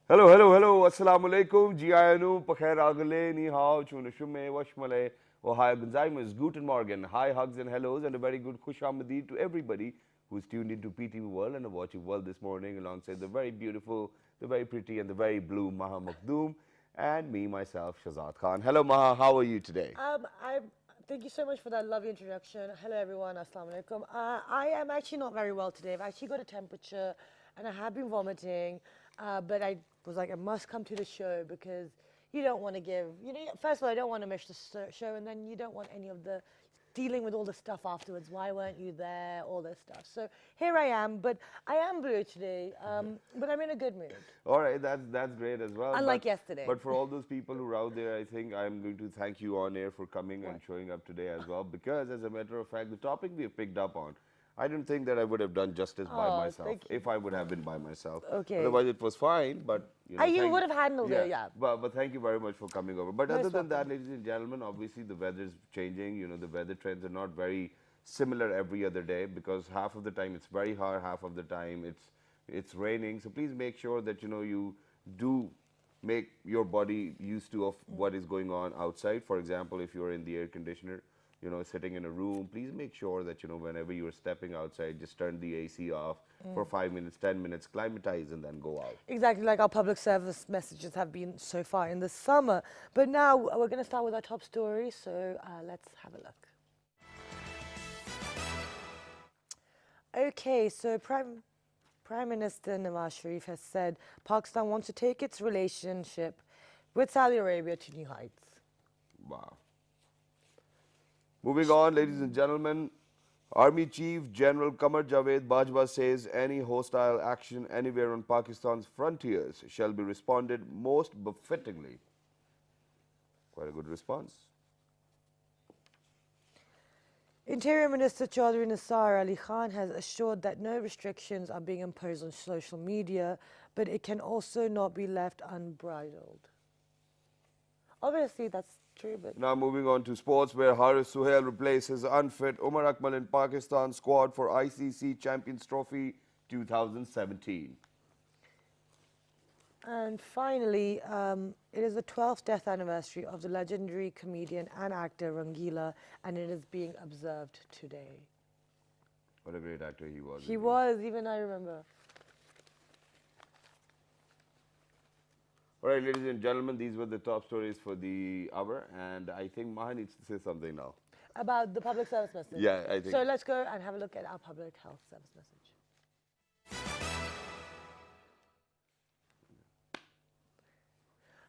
Hello, hello, hello. Assalamu alaikum. Jiayanu, Pakhair Agale, Ni Hao, Chunashume, Washmale, Ohio Gonzaimas, Guten Morgen. Hi, hugs and hellos, and a very good Khush Ahmadi to everybody who's tuned into PTV World and are watching World this morning alongside the very beautiful, the very pretty, and the very blue Maha Makhdoom, and me, myself, Shazad Khan. Hello, Maha. How are you today? I thank you so much for that lovely introduction. Hello, everyone. Assalamu alaikum. I am actually not very well today. I've actually got a temperature, and I have been vomiting. But I was like, I must come to the show because you don't want to give. First of all, I don't want to miss the show, and then you don't want any of the dealing with all the stuff afterwards. Why weren't you there? All this stuff. So here I am, but I am blue today. But I'm in a good mood, All right, that's great as well. unlike yesterday. But for all those people who are out there, I think I'm going to thank you on air for coming and What? showing up today as well. Because as a matter of fact, the topic we have picked up on, I don't think that I would have done justice by Oh, myself thank you. if I would have been by myself. Okay. Otherwise, it was fine. But You thank would have handled it, yeah. But thank you very much for coming over. But other Most than that, welcome. ladies and gentlemen, obviously the weather's changing. The weather trends are not very similar every other day because half of the time it's very hot, half of the time it's raining. So please make sure that you do make your body used to of what is going on outside. For example, if you're in the air conditioner, sitting in a room, please make sure that whenever you're stepping outside, just turn the AC off for 5 minutes, 10 minutes, climatize, and then go out. Exactly like our public service messages have been so far in the summer. But now we're going to start with our top story, so let's have a look. Okay, so Prime Minister Nawaz Sharif has said Pakistan wants to take its relationship with Saudi Arabia to new heights. Wow. Moving on, ladies and gentlemen, Army Chief General Qamar Javed Bajwa says any hostile action anywhere on Pakistan's frontiers shall be responded most befittingly. Quite a good response. Interior Minister Chaudhry Nisar Ali Khan has assured that no restrictions are being imposed on social media, but it can also not be left unbridled. Obviously, that's true, but Now moving on to sports, where Haris Suhail replaces unfit Umar Akmal in Pakistan squad for ICC Champions Trophy 2017. And finally, it is the 12th death anniversary of the legendary comedian and actor Rangila, and it is being observed today. What a great actor he was. He indeed. was, even I remember. All right, ladies and gentlemen, these were the top stories for the hour, and I think Maha needs to say something now. About the public service message. Yeah, I think. So let's go and have a look at our public health service message.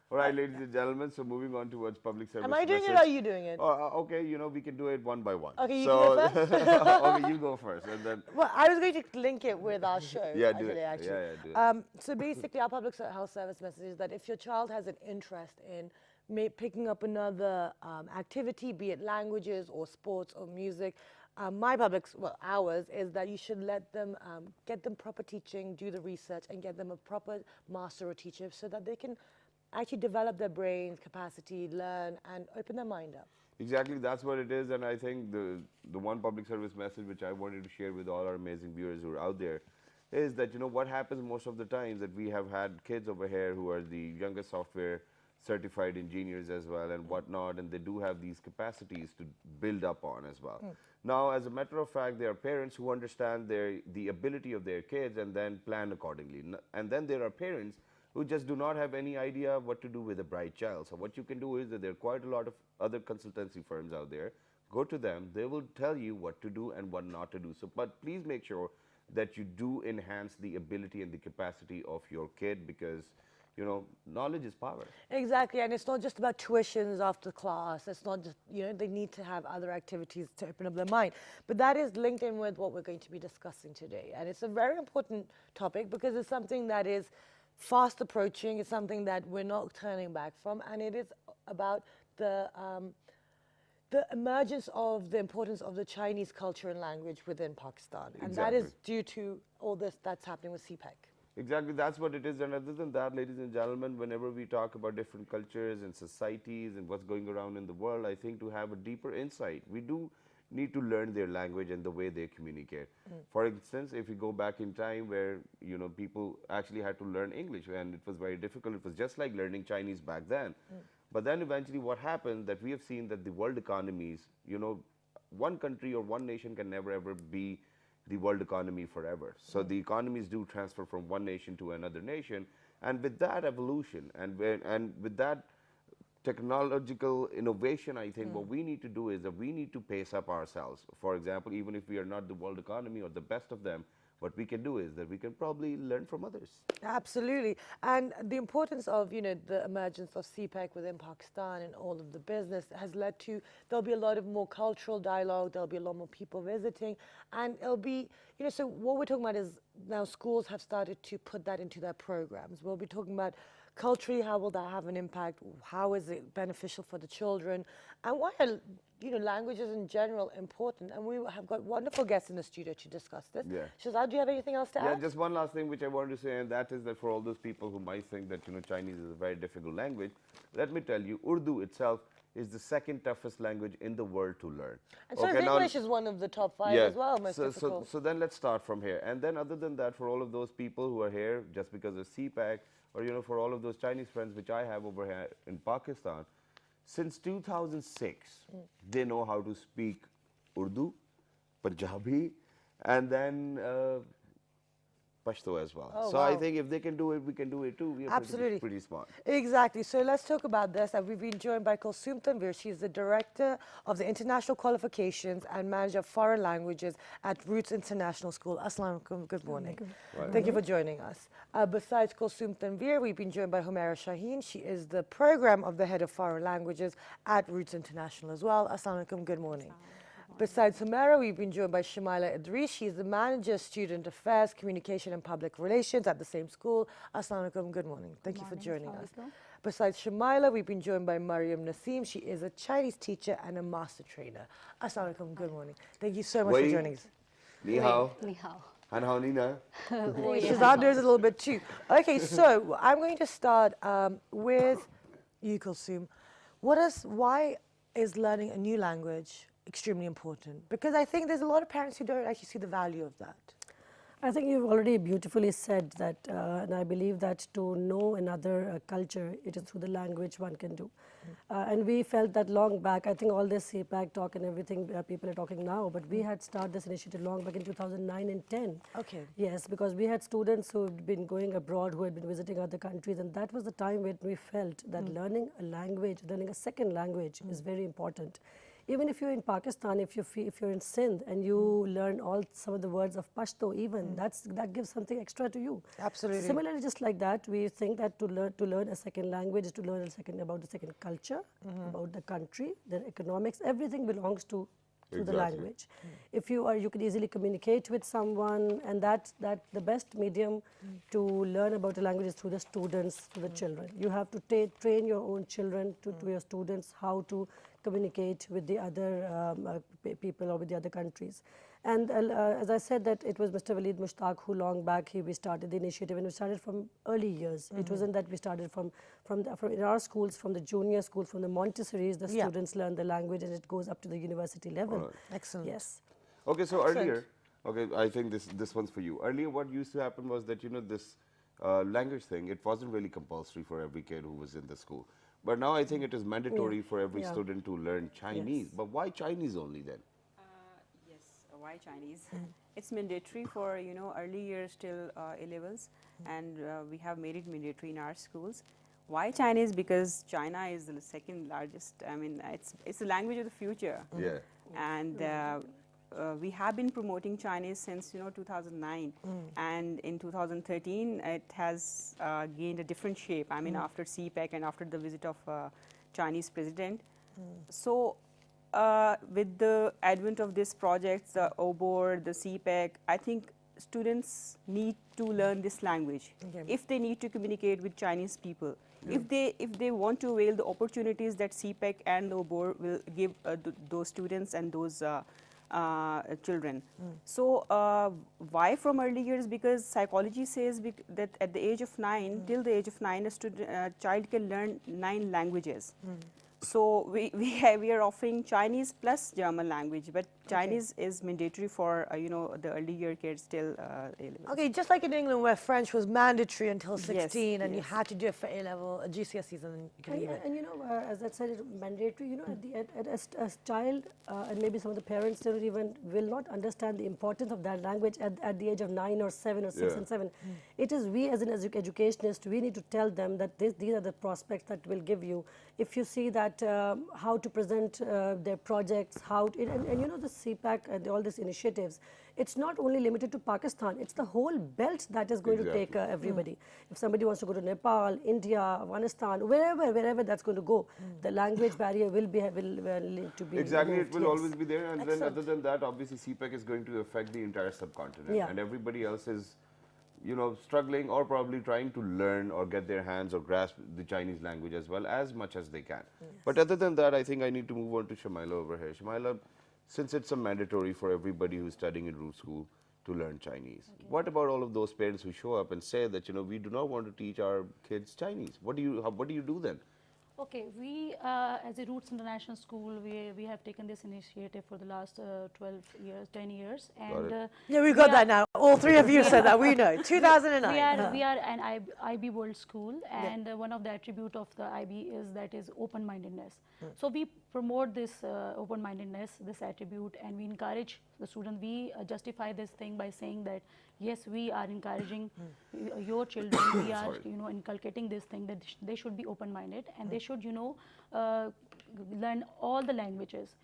All right, ladies and gentlemen, so moving on towards public service Am I doing message. it or are you doing it? Okay, we can do it one by one. Okay, you so, can go first. okay, you go first, and then Well, I was going to link it with our show Yeah, do today, it. actually. Yeah, do it. So basically, our public health service message is that if your child has an interest in picking up another activity, be it languages or sports or music, ours is that you should let them get them proper teaching, do the research, and get them a proper master or teacher so that they can actually develop their brains capacity, learn, and open their mind up. Exactly, that's what it is, and I think the one public service message which I wanted to share with all our amazing viewers who are out there is that what happens most of the times that we have had kids over here who are the youngest software certified engineers as well and whatnot, and they do have these capacities to build up on as well. Now, as a matter of fact, there are parents who understand the ability of their kids and then plan accordingly, and then there are parents who just do not have any idea what to do with a bright child. So what you can do is that there are quite a lot of other consultancy firms out there. Go to them. They will tell you what to do and what not to do. So, but please make sure that you do enhance the ability and the capacity of your kid because, knowledge is power. Exactly, and it's not just about tuitions after class. It's not just, they need to have other activities to open up their mind. But that is linked in with what we're going to be discussing today. And it's a very important topic because it's something that is fast approaching. It's something that we're not turning back from, and it is about the emergence of the importance of the Chinese culture and language within Pakistan, and that is Exactly. due to all this that's happening with CPEC. Exactly, that's what it is. And other than that, ladies and gentlemen, whenever we talk about different cultures and societies and what's going around in the world, I think to have a deeper insight, we do need to learn their language and the way they communicate. For instance, if you go back in time where people actually had to learn English and it was very difficult, it was just like learning Chinese back then. But then eventually what happened that we have seen that the world economies, one country or one nation can never ever be the world economy forever. So the economies do transfer from one nation to another nation, and with that evolution and with that technological innovation, I think what we need to do is that we need to pace up ourselves. For example, even if we are not the world economy or the best of them, what we can do is that we can probably learn from others. Absolutely. And the importance of, the emergence of CPEC within Pakistan and all of the business has led to, there'll be a lot of more cultural dialogue, there'll be a lot more people visiting, and it'll be, so what we're talking about is now schools have started to put that into their programs. We'll be talking about culturally, how will that have an impact? How is it beneficial for the children? And why are, languages in general important? And we have got wonderful guests in the studio to discuss this. Yeah. Shazad, do you have anything else to Yeah, add? just one last thing which I wanted to say, and that is that for all those people who might think that Chinese is a very difficult language, let me tell you, Urdu itself is the second toughest language in the world to learn. And so English is one of the top 5 as well, most difficult. So then let's start from here. And then other than that, for all of those people who are here just because of CPAC, or for all of those Chinese friends which I have over here in Pakistan, since 2006, they know how to speak Urdu, Punjabi, and then Pashto as well. Oh, so wow. I think if they can do it, we can do it too. We are Absolutely. pretty smart. Exactly. So let's talk about this. We've been joined by Kulsum Tanvir. She's the Director of the International Qualifications and Manager of Foreign Languages at Roots International School. Assalamu alaikum. Good morning. Thank you for joining us. Besides Kulsum Tanvir, we've been joined by Humaira Shaheen. She is the Program of the Head of Foreign Languages at Roots International as well. Assalamu alaikum. Good morning. Besides Humaira, we've been joined by Shamaila Idris. She's the Manager of Student Affairs, Communication and Public Relations at the same school. Assalamu alaikum, good morning. Thank you for joining us. Besides Shamaila, we've been joined by Mariam Naseem. She is a Chinese teacher and a master trainer. Assalamu alaikum, good morning. Thank you so much for joining us. Ni hao. Ni hao. Han hao ni na. Shazad knows a little bit too. Okay, so I'm going to start with you, Kulsum. Why is learning a new language extremely important? Because I think there's a lot of parents who don't actually see the value of that. I think you've already beautifully said that, and I believe that to know another culture, it is through the language one can do. And we felt that long back. I think all this CPAC talk and everything people are talking now, but we had started this initiative long back in 2009 and 10. Okay. Yes, because we had students who had been going abroad, who had been visiting other countries, and that was the time when we felt that learning a language, learning a second language is very important. Even if you're in Pakistan, if you're in Sindh and you learn some of the words of Pashto, even that gives something extra to you. Absolutely. Similarly, just like that, we think that to learn a second language is to learn about the second culture, about the country, the economics. Everything belongs to the language. If you can easily communicate with someone, and that the best medium to learn about a language is through the students, to the children. You have to train your own children to your students how to communicate with the other people or with the other countries. And as I said, that it was Mr. Waleed Mushtaq who long back we started the initiative, and we started from early years. It wasn't that we started from in our schools, from the junior school, from the Montessori's, the students learn the language and it goes up to the university level. Right. Excellent. Yes. Okay, so earlier, I think this one's for you. Earlier, what used to happen was that this language thing, it wasn't really compulsory for every kid who was in the school. But now I think it is mandatory for every student to learn Chinese. Yes. But why Chinese only then? Yes, why Chinese? It's mandatory for early years till A levels, and we have made it mandatory in our schools. Why Chinese? Because China is the second largest. I mean, it's the language of the future. Yeah. And we have been promoting Chinese since 2009, and in 2013 it has gained a different shape. I mean, after CPEC and after the visit of Chinese president. So with the advent of this project, the OBOR, the CPEC, I think students need to learn this language if they need to communicate with Chinese people. If they want to avail the opportunities that CPEC and the OBOR will give those students and those children. So why from early years? Because psychology says that at the age of 9, till the age of 9, a child can learn 9 languages. So we are offering Chinese plus German language, but Chinese is mandatory for the early year kids till A-level. Okay, just like in England where French was mandatory until Yes, 16 and you yes. had to do it for A-level, GCSEs, and then you can leave it. And as I said, it's mandatory. As child, and maybe some of the parents don't even will not understand the importance of that language at the age of 9 or 7 or 6 Yeah. and 7. It is we as an educationist, we need to tell them that these are the prospects that will give you. If you see that how to present their projects, and the CPAC and all these initiatives, it's not only limited to Pakistan, it's the whole belt that is going to take Exactly. everybody. If somebody wants to go to Nepal, India, Afghanistan, wherever that's going to go, the language barrier will need to be Exactly, removed, it will yes. always be there. And then other than that, obviously CPEC is going to affect the entire subcontinent. Yeah. And everybody else is, struggling or probably trying to learn or get their hands or grasp the Chinese language as well as much as they can. But other than that, I think I need to move on to Shamaila over here. Shamaila, since it's a mandatory for everybody who's studying in root school to learn Chinese, what about all of those parents who show up and say that, we do not want to teach our kids Chinese? What do you do then? Okay, we as a Roots International School, we have taken this initiative for the last 12 years, 10 years, and it. Yeah, we got that now. All three of you said that. We know. 2009. we are an IB World School, and one of the attribute of the IB is open-mindedness. So we promote this open-mindedness, this attribute, and we encourage the student. We justify this thing by saying that yes, we are encouraging your children. We are inculcating this thing that they should be open-minded and they should learn all the languages.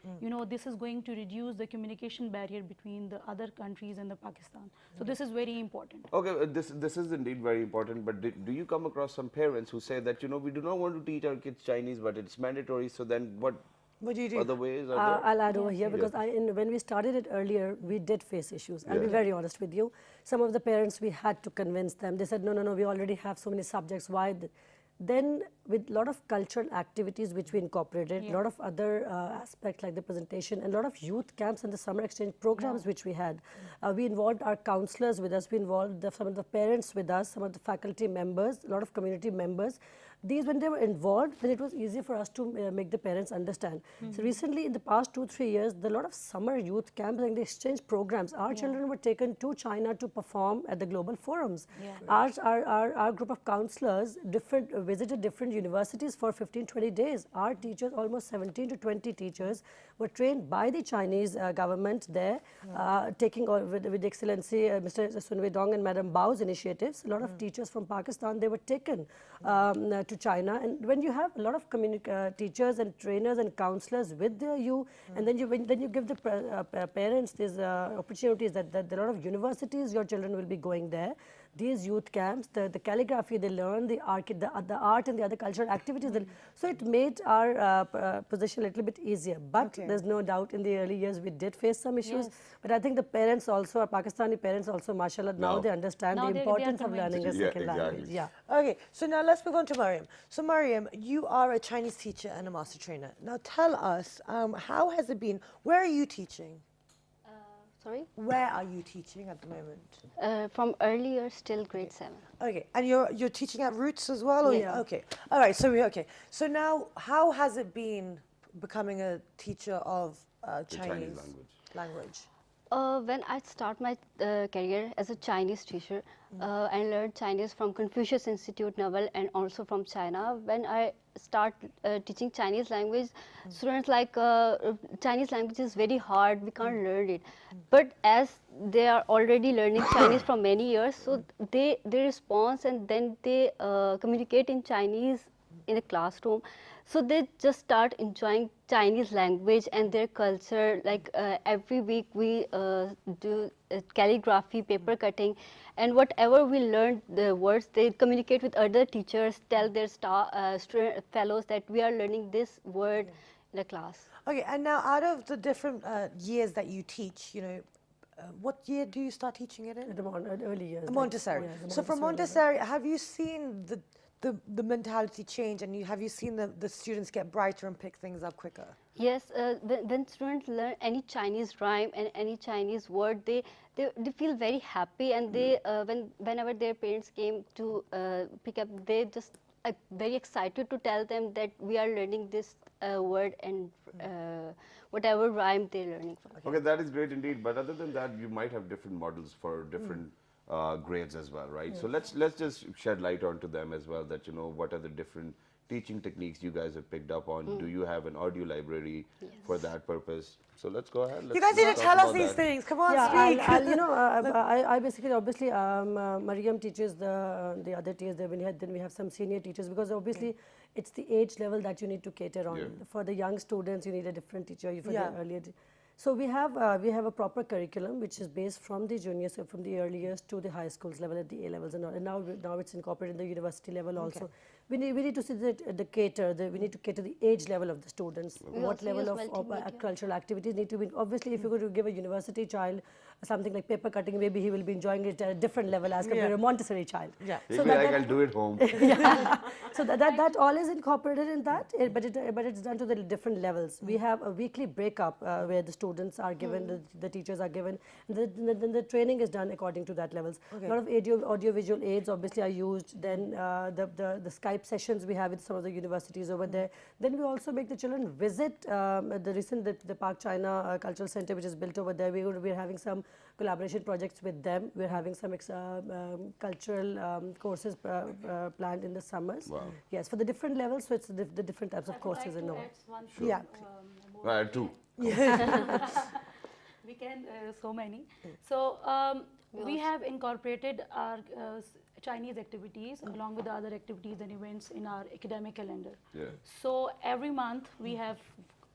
This is going to reduce the communication barrier between the other countries and the Pakistan. So this is very important. Okay, this is indeed very important, but do you come across some parents who say that, we do not want to teach our kids Chinese, but it's mandatory, so then what What do you do? other ways are there? I'll add over here because when we started it earlier, we did face issues. I'll be very honest with you. Some of the parents, we had to convince them. They said, no, we already have so many subjects. Why? Then with a lot of cultural activities which we incorporated, a lot of other aspects like the presentation, and a lot of youth camps and the summer exchange programs which we had. We involved our counselors with us, we involved some of the parents with us, some of the faculty members, a lot of community members. These, when they were involved, then it was easy for us to make the parents understand. So recently, in the past 2-3 years, there are a lot of summer youth camps and the exchange programs. Our children were taken to China to perform at the global forums. Our group of counselors visited different universities for 15-20 days. Our teachers, almost 17 to 20 teachers, were trained by the Chinese government there, taking with Excellency Mr. Sun Wei-dong and Madam Bao's initiatives. A lot of teachers from Pakistan, they were taken to China, and when you have a lot of teachers and trainers and counselors with you, and then you give the parents these opportunities that a lot of universities, your children will be going there. These youth camps, the calligraphy they learn, the art and the other cultural activities. So it made our position a little bit easier. But there's no doubt in the early years we did face some issues. But I think the parents also, our Pakistani parents also, mashallah, now they understand Now the they are importance of convinced. learning a Yeah, second language. exactly. Yeah. Okay, so now let's move on to Mariam. So Mariam, you are a Chinese teacher and a master trainer. Now tell us, how has it been? Where are you teaching? Sorry? Where are you teaching at the moment? From early years till grade 7. Okay, and you're teaching at Roots as well? Or Yeah. Okay, all right. So now, how has it been becoming a teacher of Chinese language? When I start my career as a Chinese teacher, I learned Chinese from Confucius Institute Novel and also from China. When I start teaching Chinese language, students like Chinese language is very hard, we can't learn it. But as they are already learning Chinese from many years, so they respond and then they communicate in Chinese in the classroom. So they just start enjoying Chinese language and their culture. Like every week we do calligraphy, paper cutting, and whatever we learn the words, they communicate with other teachers, tell their fellows that we are learning this word in the class. Okay, and now out of the different years that you teach, what year do you start teaching it in? At the early years. Montessori. So from Montessori, have you seen the mentality change, and have you seen the students get brighter and pick things up quicker? Yes, when students learn any Chinese rhyme and any Chinese word, they feel very happy, and they whenever their parents came to pick up, they just very excited to tell them that we are learning this word and whatever rhyme they're learning from. Okay, that is great indeed. But other than that, you might have different models for different grades as well, right? So let's just shed light onto them as well. That what are the different teaching techniques you guys have picked up on? Do you have an audio library for that purpose? So let's go ahead. You guys need to talk tell us about these that. things. Come on, Yeah, speak. I basically, obviously, Mariam teaches the other tiers. Then we have some senior teachers, because obviously it's the age level that you need to cater on. Yeah. For the young students, you need a different teacher. For Yeah. the earlier. So we have a proper curriculum which is based from the juniors, so from the early years to the high schools level at the A levels, and now it's incorporated in the university level also. We need to see that we need to cater the age level of the students. We What also level use of multimedia. cultural activities need to be. Obviously, if you're going to give a university child something like paper cutting, maybe he will be enjoying it at a different level as compared to a Montessori child. Yeah. He'll be like, I'll do it home. So that all is incorporated in that, but it's done to the different levels. We have a weekly breakup where the students are given, the teachers are given, and then the training is done according to that levels. A lot of audio visual aids obviously are used. Then the Skype sessions we have with some of the universities over there. Then we also make the children visit the Park China Cultural Center, which is built over there. We're having some collaboration projects with them. We're having some cultural courses planned in the summers. Wow. Yes, for the different levels, so it's the different types of courses and all. Sure. Yeah. Right, two. We can so many. So we have incorporated our Chinese activities along with the other activities and events in our academic calendar. Yeah. So every month we have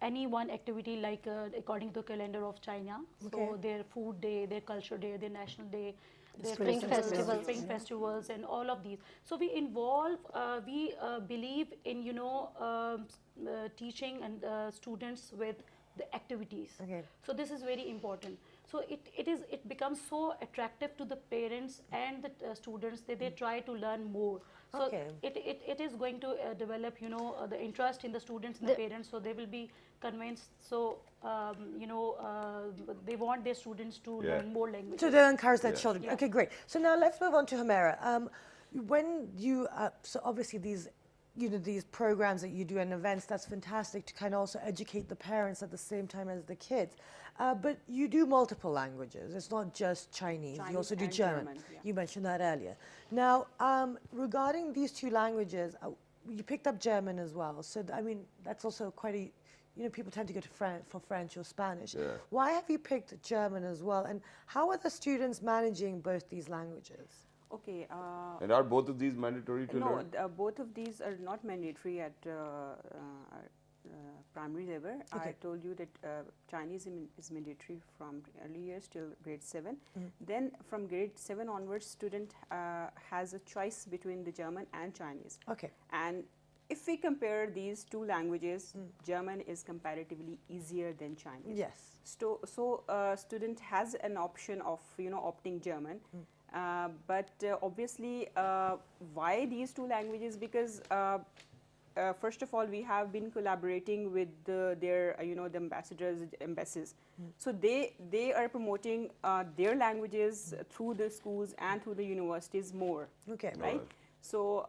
any one activity like according to the calendar of China. So their food day, their culture day, their national day, their Spring festivals. spring festivals, and all of these. So we involve, we believe in teaching and students with the activities. Okay. So this is very important. So it becomes so attractive to the parents and the students that they try to learn more. So Okay. it is going to develop the interest in the students and the parents. So they will be convinced. So they want their students to Yeah. learn more languages. So they encourage their Yeah. children. Yeah. Okay, great. So now let's move on to Humera. When you, so obviously these, these programs that you do and events, that's fantastic to kind of also educate the parents at the same time as the kids. But you do multiple languages. It's not just Chinese. You also do and German. German, yeah. You mentioned that earlier. Now, regarding these two languages, you picked up German as well. So, I mean, that's also quite a, people tend to go to for French or Spanish. Yeah. Why have you picked German as well? And how are the students managing both these languages? Okay. And are both of these mandatory to No, learn? both of these are not mandatory at primary level. Okay. I told you that Chinese is mandatory from early years till grade 7. Then from grade 7 onwards, student has a choice between the German and Chinese. Okay. And if we compare these two languages, German is comparatively easier than Chinese. Yes. So student has an option of opting German. But obviously, why these two languages? Because first of all, we have been collaborating with their the embassies. So they are promoting their languages through the schools and through the universities more. Okay. Right. So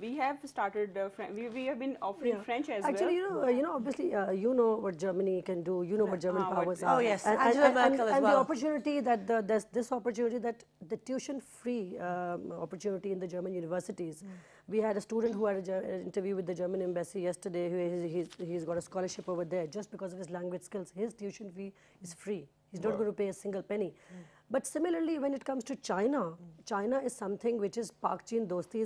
we have started. We have been offering French as Actually, well. obviously, what Germany can do. You know what German what- powers Oh, are. yes, and, Angela and, Merkel as and well. the opportunity that there's this opportunity that the tuition-free opportunity in the German universities. We had a student who had an interview with the German embassy yesterday. He's got a scholarship over there just because of his language skills. His tuition fee is free. He's not going to pay a single penny. But similarly, when it comes to China, China is something which is Pak Chin Dosti.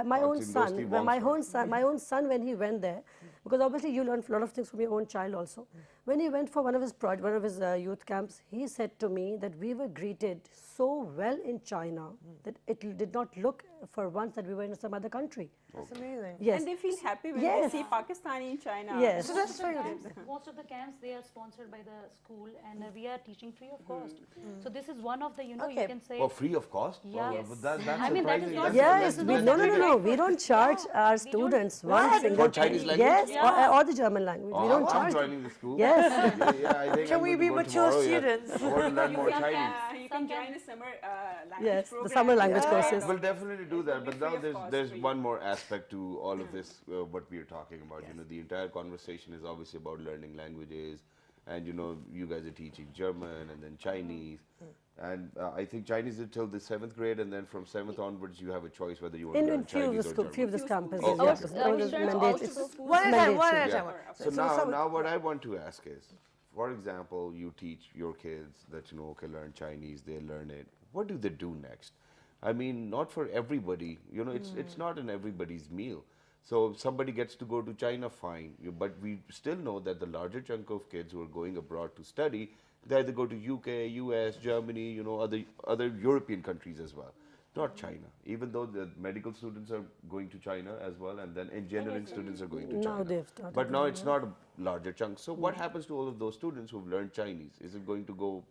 My own Chin son, Dosti my own son, when he went there, because obviously you learn a lot of things from your own child also. When he went for one of his youth camps, he said to me that we were greeted so well in China that it did not look for once that we were in some other country. That's amazing. Yes. And they feel happy when Yes. they see Pakistani in China. Yes. So that's very good. Most of the camps, they are sponsored by the school, and we are teaching free of cost. So this is one of the, you Okay. can say. Oh, free of cost? Yeah. Oh, Yes. but that's I mean, that is surprising. not- That's Yes, that's we, that's no, bigger. no. We don't charge our we don't- students What? one single For Chinese penny. language? Yes, or the German language. Oh, We don't I'm charge. joining the school. Yes. Yeah, I think Can I'm we going to be go mature tomorrow, yeah. students? I want to learn more Some Chinese. camps, can join the summer language Yes, the program. summer language Yeah. courses. We'll definitely do It that. will be But free now of cost there's for you. one more aspect to all of this, what we are talking about. You know, the entire conversation is obviously about learning languages, and you know, you guys are teaching German and then Chinese, and I think Chinese is till the 7th grade, and then from 7th onwards, you have a choice whether you want to In learn few of the Chinese or school, few of German. the campuses, Oh, yeah, okay. it's Our mandate- students mandate- also it's go One at a time, one mandatory. at a time. So now, so- now what I want to ask is, for example, you teach your kids that, you know, okay, learn Chinese, they learn it. What do they do next? I mean, not for everybody. You know, it's not an everybody's meal. So if somebody gets to go to China, fine. But we still know that the larger chunk of kids who are going abroad to study, they either go to UK, US, Germany, you know, other European countries as well. Not China, even though the medical students are going to China as well, and then engineering students are going to Now China. they've started But now doing it's not a larger chunk. So what happens to all of those students who've learned Chinese? Is it going to go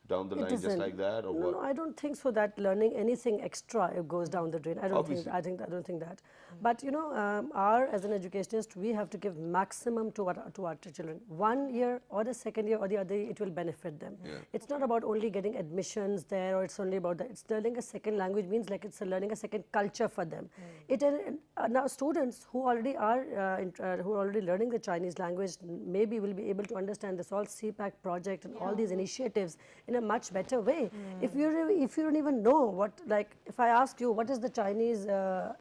down the It line just isn't. like that, or No, what? no, I don't think so. That learning anything extra it goes down the drain. I don't Obviously. think. I don't think that. But you know, as an educationist, we have to give maximum to our children. 1 year or the second year or the other, it will benefit them. It's not about only getting admissions there, or it's only about that. It's learning a second language means like it's learning a second culture for them. Now students who already are who are already learning the Chinese language maybe will be able to understand this all CPAC project and all these initiatives in a much better way. If you don't even know what, like if I ask you what is the Chinese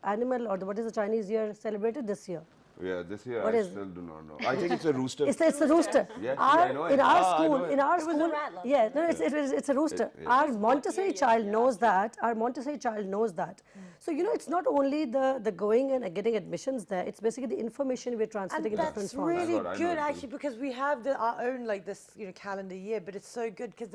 animal, or what is the Chinese year celebrated this year? Yeah, this year What I is still do not know. I think it's a rooster. It's a rooster. Yes, I know it. In our Ah, I school, know it. in our It was a school, rattler. yeah, no, it's a rooster. Our Montessori child knows that. Our Montessori child knows that. So you know, it's not only the going and getting admissions there. It's basically the information we're transmitting And in different that's forms. really I know it good too. actually, because we have our own like this, you know, calendar year, but it's so good because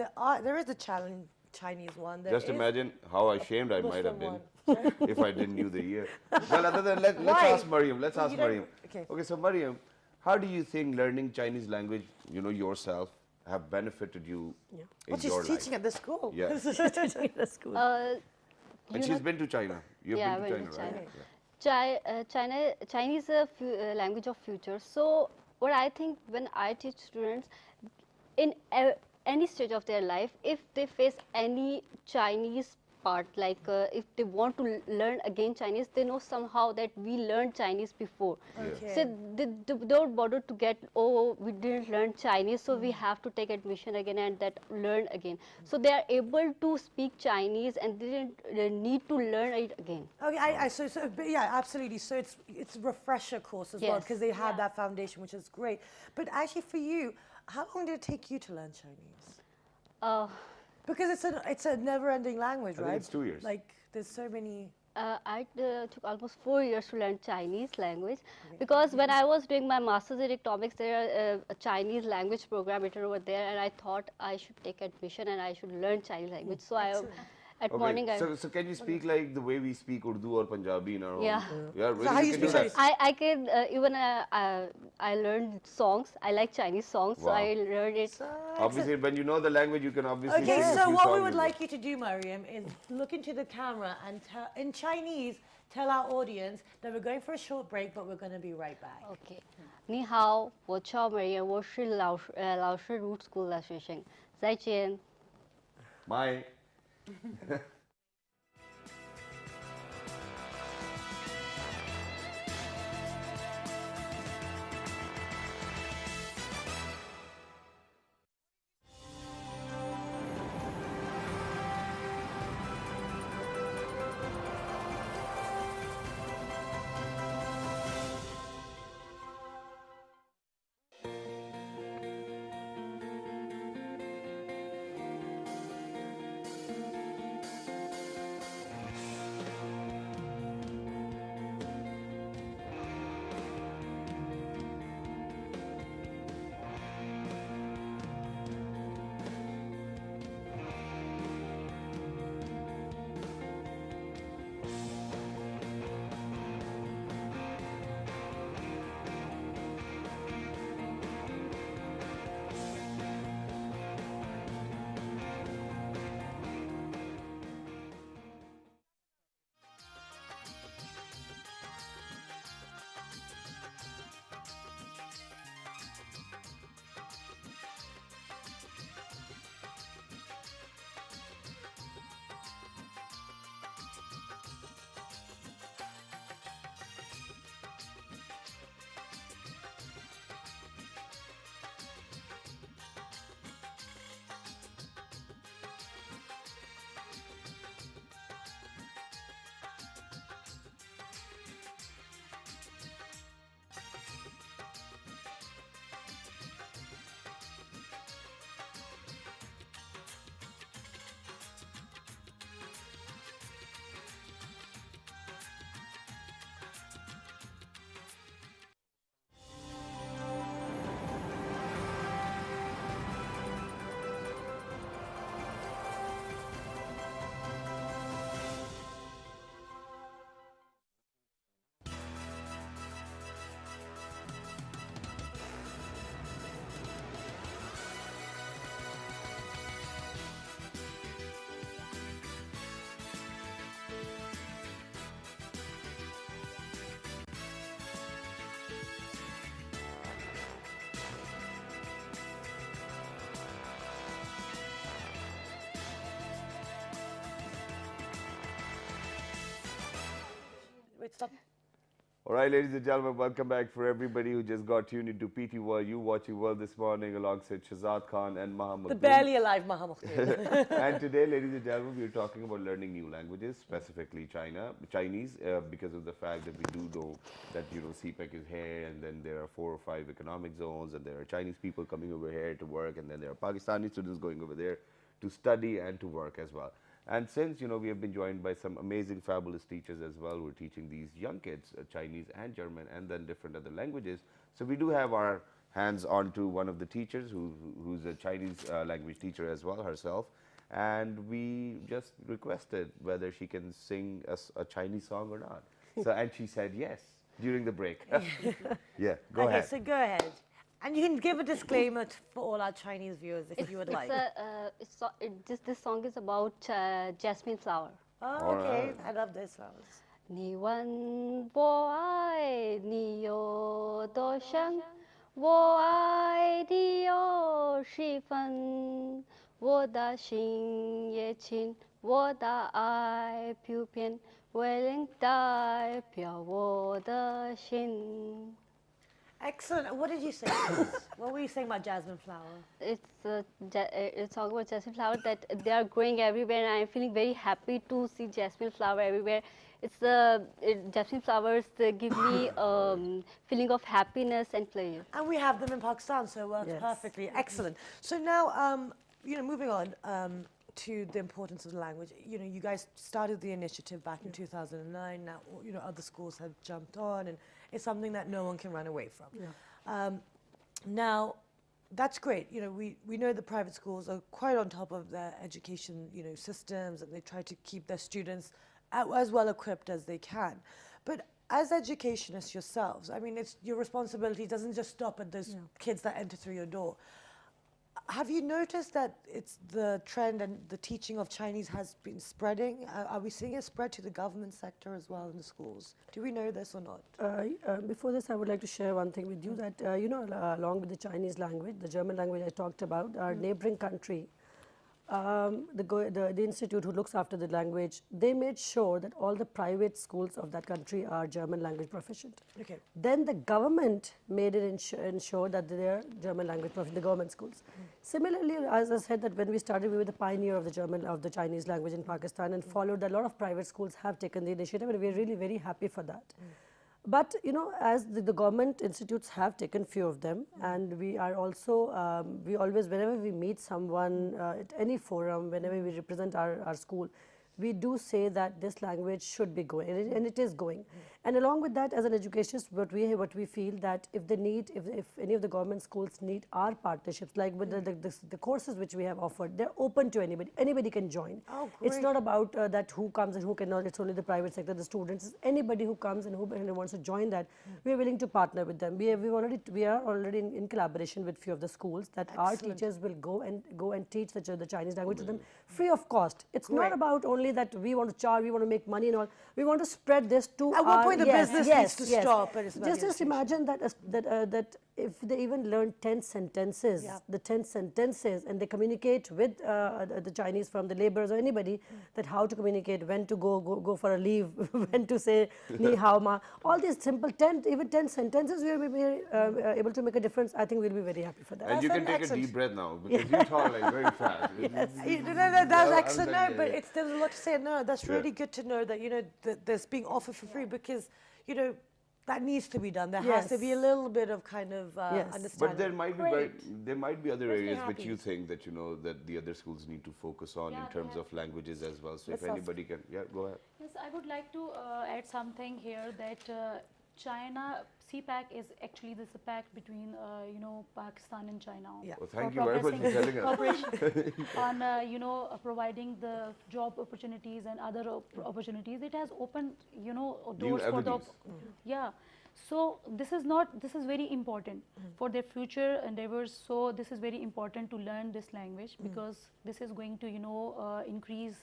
there is a challenge Chinese one. There Just is imagine how ashamed I might have Muslim been if I didn't knew the year. Well, other than let's Why? ask Mariam. Let's Well, ask you don't- Mariam. okay. So Mariam, how do you think learning Chinese language, you know, yourself, have benefited you in Well, your she's life? teaching at the school. Yeah. In the school. And she's been to China. You've Yeah, been I to went to China, right? China. Chinese is a language of future. So what I think when I teach students in any stage of their life, if they face any Chinese part, like if they want to learn again Chinese, they know somehow that we learned Chinese before. Okay. So they don't bother to get, oh, we didn't learn Chinese, so we have to take admission again and that learn again. So they are able to speak Chinese and they need to learn it again. Okay, but yeah, absolutely. So it's a refresher course as well Yes. because they have that foundation, which is great. But actually, for you, how long did it take you to learn Chinese? Because it's a never-ending language, think right? it's 2 years. Like there's so many. I took almost 4 years to learn Chinese language because when I was doing my master's in economics, there are a Chinese language program written over there, and I thought I should take admission and I should learn Chinese language. So at morning I. So can you speak like the way we speak Urdu or Punjabi in our home? Yeah. Yeah, really? how you can do speak that? I can even I learned songs. I like Chinese songs, so Wow. I learned it. Obviously, when you know the language, you can obviously Okay, sing a so few what we songs would as well. like you to do, Mariam, is look into the camera and in Chinese tell our audience that we're going for a short break, but we're going to be right back. OK，你好，我叫美人，我是老师 Root School 的学生，再见。 My Wait, stop. All right, ladies and gentlemen, welcome back for everybody who just got tuned into PT World. You watching World this morning alongside Shazad Khan and Muhammad. The barely alive Muhammad. And today, ladies and gentlemen, we're talking about learning new languages, specifically Chinese, because of the fact that we do know that, CPEC is here, and then there are 4 or 5 economic zones, and there are Chinese people coming over here to work, and then there are Pakistani students going over there to study and to work as well. And since, we have been joined by some amazing, fabulous teachers as well who are teaching these young kids Chinese and German and then different other languages. So we do have our hands on to one of the teachers who's a Chinese language teacher as well herself. And we just requested whether she can sing us a Chinese song or not. So, and she said yes during the break. Yeah, go Okay, ahead. so go ahead. And you can give a disclaimer for all our Chinese viewers if you would like. This song is about jasmine flower. Oh, okay. I love those flowers. 你问我爱你有多深，我爱你有几分，我的心也轻，我的爱普遍，为能代表我的心。 Excellent. What did you say? What were you saying about jasmine flower? It's talking about jasmine flower that they are growing everywhere, and I'm feeling very happy to see jasmine flower everywhere. Jasmine flowers give me feeling of happiness and pleasure. And we have them in Pakistan, so it works Yes. perfectly. Excellent. So now, moving on to the importance of the language. You guys started the initiative back in 2009. Now, other schools have jumped on, and it's something that no one can run away from. Yeah. Now, that's great. We know the private schools are quite on top of their education, systems, and they try to keep their students as well equipped as they can. But as educationists yourselves, I mean, it's your responsibility. It doesn't just stop at those kids that enter through your door. Have you noticed that it's the trend and the teaching of Chinese has been spreading? Are we seeing it spread to the government sector as well in the schools? Do we know this or not? Before this, I would like to share one thing with you that, along with the Chinese language, the German language I talked about, our neighboring country, the institute who looks after the language, they made sure that all the private schools of that country are German language proficient. Okay. Then the government made it ensure that they are German language proficient, the government schools. Similarly, as I said, that when we started, we were the pioneer of the Chinese language in Pakistan, and followed. A lot of private schools have taken the initiative, and we are really very happy for that. But as the government institutes have taken few of them, and we are also, we always, whenever we meet someone at any forum, whenever we represent our school, we do say that this language should be going, and it is going. And along with that, as an educationist, what we feel that if any of the government schools need our partnerships, like with the courses which we have offered, they're open to anybody. Anybody can join. Oh, it's great. not about that who comes and who cannot. It's only the private sector, the students. It's anybody who comes and who wants to join that, we are willing to partner with them. We are already in collaboration with few of the schools that our teachers will go and teach the Chinese language to them free of cost. It's not about only that we want to charge, we want to make money and all. We want to spread this to At what point the business needs to stop, and it's about the Just imagine that if they even learn 10 sentences, the 10 sentences, and they communicate with the Chinese from the laborers or anybody, that how to communicate, when to go for a leave, when to say ni hao ma, all these simple 10 sentences, we are able to make a difference. I think we'll be very happy for that. And you can take excellent. a deep breath now because you talk like very fast. That's excellent. No, but yeah. there's a lot to say. No, that's really good to know that that there's being offered for free, because that needs to be done. There has to be a little bit of kind of understanding. But there might be other Makes me areas which happy. you think that that the other schools need to focus on in terms of languages as well. So if Let's ask. anybody can, go ahead. Yes, I would like to add something here that China, CPAC is actually the CPAC between Pakistan and China. Yeah. Well, thank you very much for telling us. Cooperation on providing the job opportunities and other opportunities. It has opened doors for the avenues. So this is very important for their future endeavors. So this is very important to learn this language, because this is going to increase.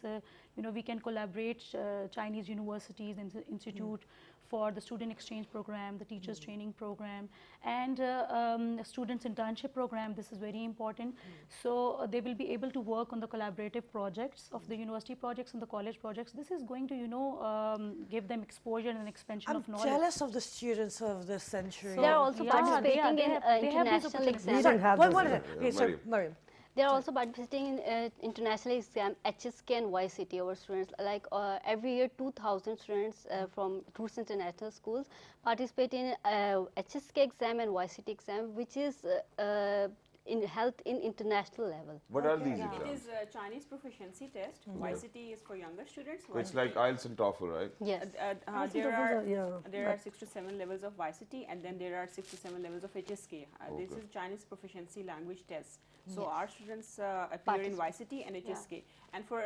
We can collaborate Chinese universities and institute for the student exchange program, the teachers training program, and students internship program. This is very important. So they will be able to work on the collaborative projects of the university projects and the college projects. This is going to give them exposure and expansion I'm of knowledge. jealous of the students of this century. They are also yeah, participating in they have these international opportunities. We exams. don't have One, those one here. minute. Okay, sorry, Mariam. They are also participating in international exam HSK and YCT. Our students, like every year, 2,000 students from Roots International Schools participate in HSK exam and YCT exam, which is in health in international level. What are these It exams? is a Chinese proficiency test. YCT is for younger students. It's like IELTS and TOEFL, right? Yes. I think There those are are- yeah, there are but- 6 to 7 levels of YCT, and then there are 6 to 7 levels of HSK. This Okay. is Chinese proficiency language test. So our students appear in YCT and HSK. And for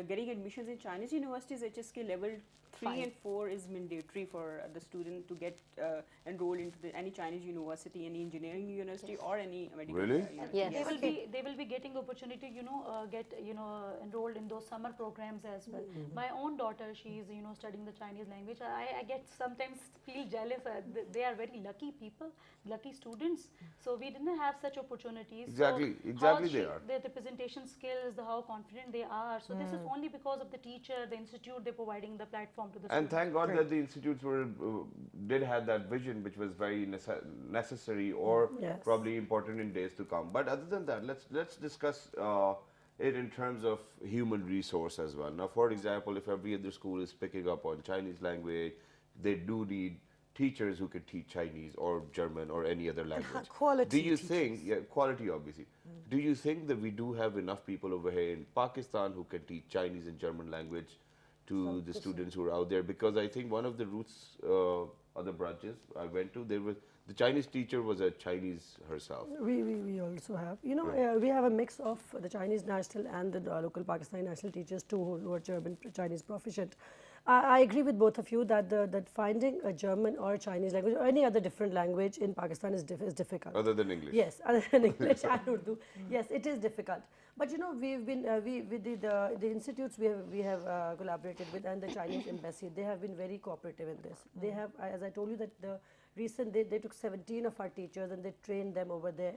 getting admissions in Chinese universities, HSK level 3 and 4 is mandatory for the student to get enrolled into any Chinese university, any engineering university, or any medical Really? university. Yes. They will be getting opportunity, get enrolled in those summer programs as well. My own daughter, she is studying the Chinese language. I get sometimes feel jealous. They are very lucky people, lucky students. So we didn't have such opportunities. Exactly they are. Their representation skills, how confident they are. So this is only because of the teacher, the institute, they're providing the platform to the And students. thank God that the institutes did have that vision, which was very necessary or Yes. probably important in days to come. But other than that, let's discuss it in terms of human resource as well. Now, for example, if every other school is picking up on Chinese language, they do need teachers who can teach Chinese or German or any other language. quality Do you teachers. think, quality obviously, do you think that we do have enough people over here in Pakistan who can teach Chinese and German language to the students who are out there? Because I think one of the Roots other branches I went to, there was the Chinese teacher was a Chinese herself. We also have, we have a mix of the Chinese national and the local Pakistani national teachers too, who are German Chinese proficient. I agree with both of you that that finding a German or Chinese language or any other different language in Pakistan is difficult. Other than English. Yes, other than English and Urdu. Yes, it is difficult. But we've been the institutes we have collaborated with and the Chinese embassy. They have been very cooperative in this. They have, as I told you, that the recent they took 17 of our teachers and they trained them over there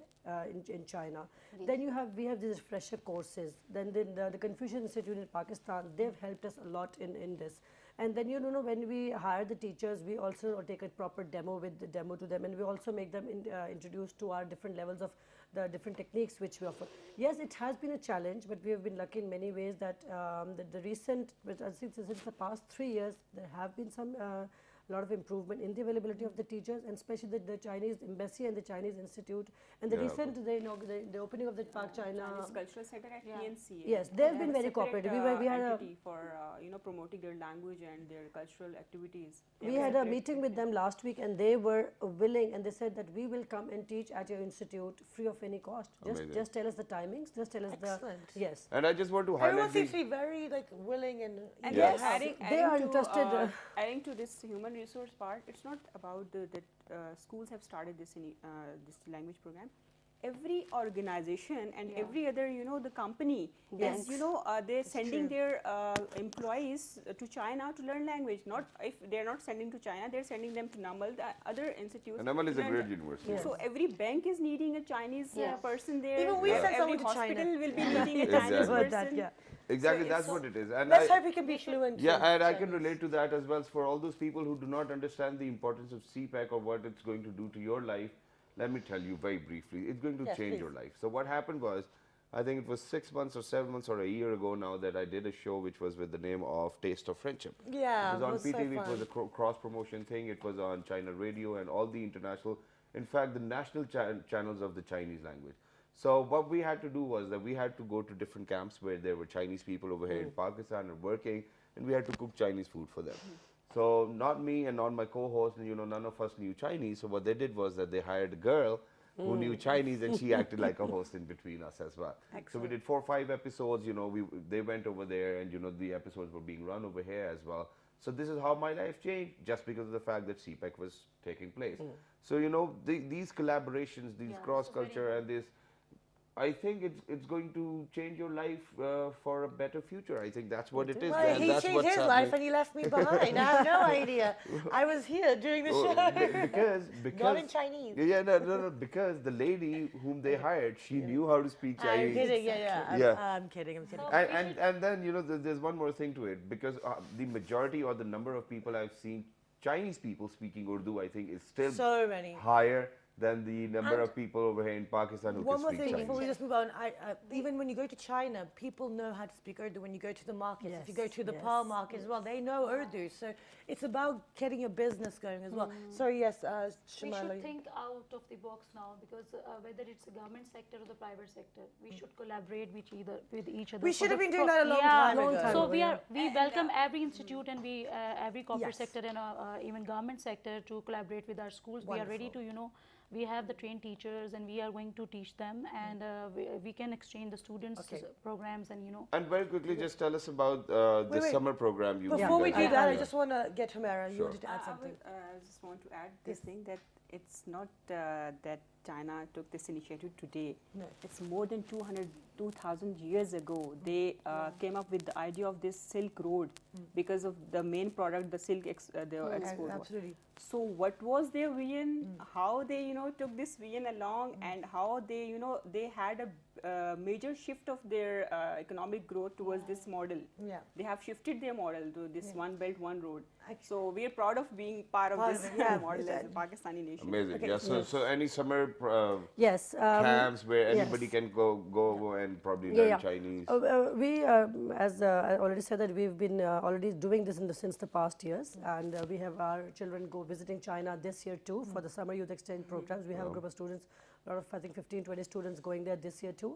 in China. Yes. Then we have these refresher courses. Then the Confucius Institute in Pakistan, they've helped us a lot in this. And then when we hire the teachers, we also take a proper demo to them, and we also make them introduced to our different levels of the different techniques which we offer. Yes, it has been a challenge, but we have been lucky in many ways that the recent, I think since the past 3 years, there have been some lot of improvement in the availability of the teachers, and especially the Chinese embassy and the Chinese institute, and the Yeah. recent the opening of the Park China. Chinese Cultural Center at PNCA. Yes, they've They been have a very separate, cooperative. We had a entity for promoting their language and their cultural activities. They we have had a separate meeting with them last week, and they were willing, and they said that we will come and teach at your institute free of any cost. Amazing. Just tell us the timings. Just tell us Excellent. the yes. And I just want to Everyone highlight seems the, to be very willing and And Yes. adding, They are to, interested, adding to this human resource part, it's not about that schools have started this this language program. Every organization and every other, the company Yes. is, they're sending their employees to China to learn language. Not if they're not sending to China, they're sending them to Namal, the other institutes. and Namal is to a learn great the- university. Yes. So every bank is needing a Chinese Yes. person there. Even we send Every someone to China. hospital will be needing a Exactly. Chinese Heard that, person. yeah. Exactly, So that's it's- what it is. And let's I, hope we can be fluent. yeah, in and I can Chinese. relate to that as well. For all those people who do not understand the importance of CPAC or what it's going to do to your life, let me tell you very briefly. It's going to Yes, change please. your life. So what happened was, I think it was 6 months or 7 months or a year ago now that I did a show which was with the name of Taste of Friendship. Yeah, It was on that's so PTV, it was a fun. cross promotion thing. It was on China Radio and all the international, in fact, the national channels of the Chinese language. So what we had to do was that we had to go to different camps where there were Chinese people over here in Pakistan and working, and we had to cook Chinese food for them. So not me and not my co-host, none of us knew Chinese. So what they did was that they hired a girl who knew Chinese, and she acted like a host in between us as well. So we did 4 or 5 episodes. They went over there, and the episodes were being run over here as well. So this is how my life changed, just because of the fact that CPEC was taking place. So these collaborations, these cross culture, and this. I think it's going to change your life for a better future. I think that's what it is. Well, and he that's changed what's his happening. life and he left me behind. I have no idea. I was here during the Oh, show. because Not in Chinese. Yeah, no, because the lady whom they hired, she knew how to speak I'm Chinese. kidding. Yeah. Yeah. I'm kidding. I'm kidding. And then there's one more thing to it, because the majority or the number of people I've seen Chinese people speaking Urdu, I think, is still So many. higher than the number And of people over here in Pakistan who One can more speak thing Chinese. before we just move on. Even when you go to China, people know how to speak Urdu. When you go to the markets, if you go Yes, to the yes. Pearl market as well, they know Urdu. So it's about getting your business going as well. Sorry, yes, We Shamala. should think out of the box now, because whether it's the government sector or the private sector, we should collaborate with each other. We for should have the been doing pro- that a long yeah. time Long ago. time So ago, we welcome every institute and we every corporate Yes. sector and even government sector to collaborate with our schools. We are ready to we have the trained teachers and we are going to teach them, and we can exchange the students programs and And very quickly, just tell us about the wait. summer program you Before we guys do have. that, I Yeah. just want to get Humera. You Sure. wanted to add something. I just want to add this thing, that it's not that China took this initiative today. No. It's more than 2,000 years ago. They came up with the idea of this Silk Road because of the main product, the silk the export was. Absolutely. So what was their vision? How they took this vision along, and how they they had a major shift of their economic growth towards this model. Yeah. They have shifted their model to this one belt, one road. I- So we are proud of being part of Part this of it, yeah. model as a Pakistani nation. Amazing. Okay, Yeah. So any summer Yes. camps where yes. anybody can go and probably Yeah, learn yeah. Chinese. We, as I already said, that we've been already doing this since the past years, and we have our children go visiting China this year too for the summer youth exchange programs. We have a group of students, a lot of I think 15, 20 students going there this year too.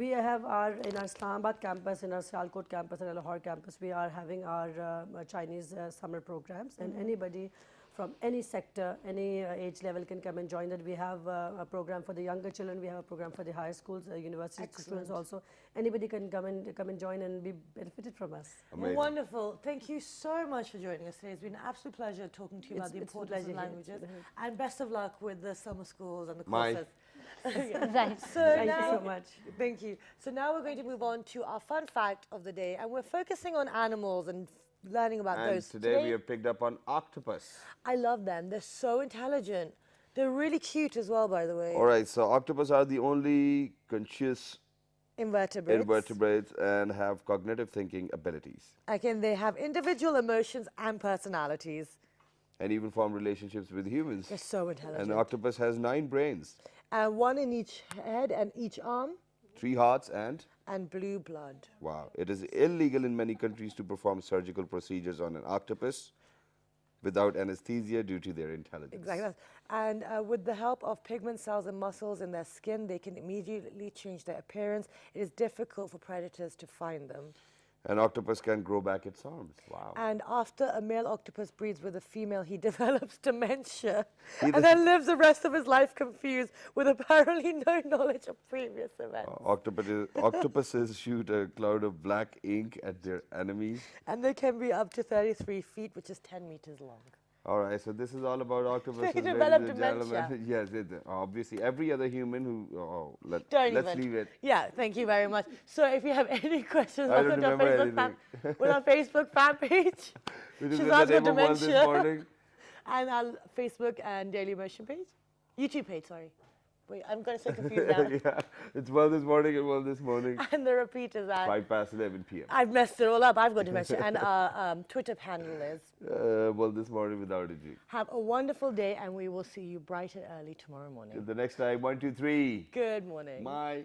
We have in our Islamabad campus, in our Sialkot campus, and our Lahore campus, we are having our Chinese summer programs, and anybody from any sector, any age level can come and join that. We have a program for the younger children. We have a program for the higher schools, university students also. Anybody can come and join and be benefited from us. Amazing. Wonderful. Thank you so much for joining us today. It's been an absolute pleasure talking to you about the It's a importance of pleasure here. languages. And best of luck with the summer schools and the My- courses. Right. So Thank now, you so much. Thank you. So now we're going to move on to our fun fact of the day, and we're focusing on animals and learning about And those. today we have picked up on octopus. I love them. They're so intelligent. They're really cute as well, by the way. All right, so octopus are the only conscious Invertebrates. invertebrates and have cognitive thinking abilities, Again, they have individual emotions and personalities. and even form relationships with humans. They're so intelligent. An octopus has 9 brains, One in each head and each arm, 3 hearts, and blue blood. wow, it is illegal in many countries to perform surgical procedures on an octopus without anesthesia due to their intelligence. Exactly. And with the help of pigment cells and muscles in their skin, they can immediately change their appearance. It is difficult for predators to find them. An octopus can grow back its arms. Wow. And after a male octopus breeds with a female, he develops dementia He and does- then lives the rest of his life confused with apparently no knowledge of previous events. Octopuses shoot a cloud of black ink at their enemies. And they can be up to 33 feet, which is 10 meters long. All right, so this is all about octopuses, They ladies develop and dementia. gentlemen. Yes, obviously every other human who. Don't let's even. leave it. Yeah, thank you very much. So if you have any questions, I look don't at our remember with our Facebook fan page. Which is She's in the asked for name of one this dementia. morning. And our Facebook and Daily Motion page. YouTube page, sorry. Wait, I'm going to say confused now. Yeah, it's one this morning and one this morning. And the repeat is that 5 past 11 p.m. I've messed it all up. I've got dementia. And our Twitter handle is Well, this morning without a G. have a wonderful day, and we will see you bright and early tomorrow morning. Till the next time, 1, 2, 3. Good morning. Bye.